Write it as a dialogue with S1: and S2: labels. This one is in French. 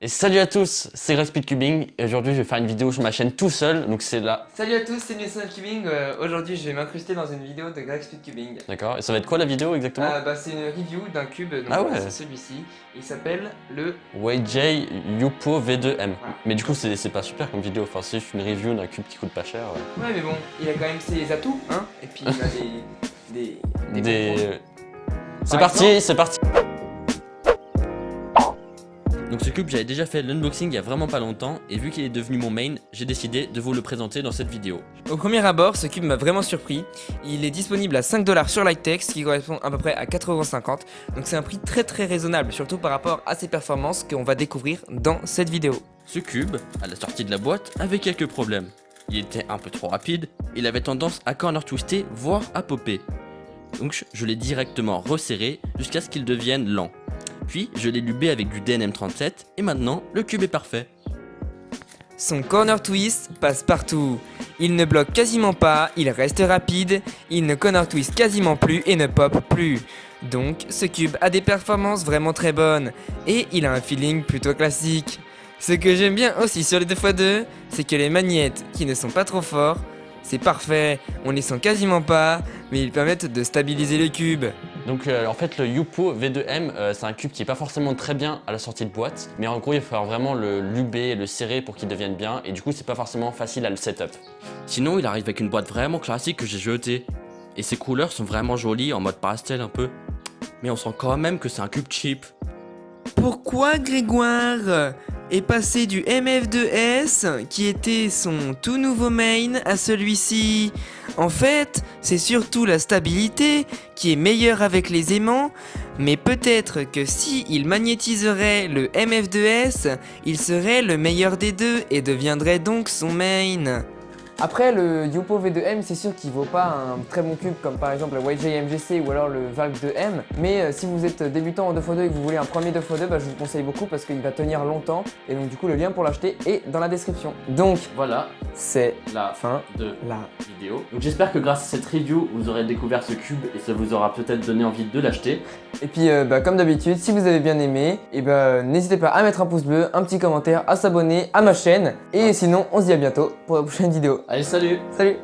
S1: Et salut à tous, c'est Greg Speedcubing et aujourd'hui je vais faire une vidéo sur ma chaîne tout seul, donc c'est là.
S2: Salut à tous, c'est Nelson Cubing. Aujourd'hui je vais m'incruster dans une vidéo de Greg Speedcubing.
S1: D'accord, et ça va être quoi la vidéo exactement?
S2: C'est une review d'un cube, donc
S1: Ah ouais.
S2: c'est celui-ci. Il s'appelle le...
S1: YJ Yupo V2M.
S2: Voilà.
S1: Mais du coup c'est pas super comme vidéo, enfin c'est juste une review d'un cube qui coûte pas cher.
S2: Ouais mais bon, il a quand même ses atouts, hein. Et puis il a des contrôles.
S1: C'est parti, c'est parti. Donc ce cube, j'avais déjà fait l'unboxing il y a vraiment pas longtemps et vu qu'il est devenu mon main, j'ai décidé de vous le présenter dans cette vidéo.
S2: Au premier abord, ce cube m'a vraiment surpris. Il est disponible à 5$ sur Litex, ce qui correspond à peu près à 4,50€. Donc c'est un prix très raisonnable, surtout par rapport à ses performances qu'on va découvrir dans cette vidéo.
S1: Ce cube, à la sortie de la boîte, avait quelques problèmes. Il était un peu trop rapide, il avait tendance à corner twister, voire à popper. Donc je l'ai directement resserré jusqu'à ce qu'il devienne lent. Puis je l'ai lubé avec du DNM37 et maintenant le cube est parfait.
S2: Son corner twist passe partout. Il ne bloque quasiment pas, il reste rapide, il ne corner twist quasiment plus et ne pop plus. Donc ce cube a des performances vraiment très bonnes et il a un feeling plutôt classique. Ce que j'aime bien aussi sur les 2x2, c'est que les magnettes qui ne sont pas trop forts, c'est parfait, on les sent quasiment pas, mais ils permettent de stabiliser le cube.
S1: Donc en fait le Yupo V2M c'est un cube qui est pas forcément très bien à la sortie de boîte, mais en gros il va falloir vraiment le luber et le serrer pour qu'il devienne bien et du coup c'est pas forcément facile à le setup. Sinon il arrive avec une boîte vraiment classique que j'ai jetée. Et ses couleurs sont vraiment jolies en mode pastel un peu, mais on sent quand même que c'est un cube cheap.
S2: Pourquoi Grégoire est passé du MF2S, qui était son tout nouveau main, à celui-ci? En fait, c'est surtout la stabilité qui est meilleure avec les aimants, mais peut-être que si il magnétiserait le MF2S, il serait le meilleur des deux et deviendrait donc son main. Après, le Yupo V2M, c'est sûr qu'il vaut pas un très bon cube comme par exemple le YJ MGC ou alors le Valk 2M. Mais si vous êtes débutant en 2x2 et que vous voulez un premier 2x2, je vous le conseille beaucoup parce qu'il va tenir longtemps. Et donc du coup, le lien pour l'acheter est dans la description. Donc
S1: Voilà,
S2: c'est
S1: la
S2: fin
S1: de
S2: la
S1: vidéo. Donc j'espère que grâce à cette review, vous aurez découvert ce cube et ça vous aura peut-être donné envie de l'acheter.
S2: Et puis comme d'habitude, si vous avez bien aimé, n'hésitez pas à mettre un pouce bleu, un petit commentaire, à s'abonner à ma chaîne. Et sinon, on se dit à bientôt pour la prochaine vidéo.
S1: Allez, salut!
S2: Salut!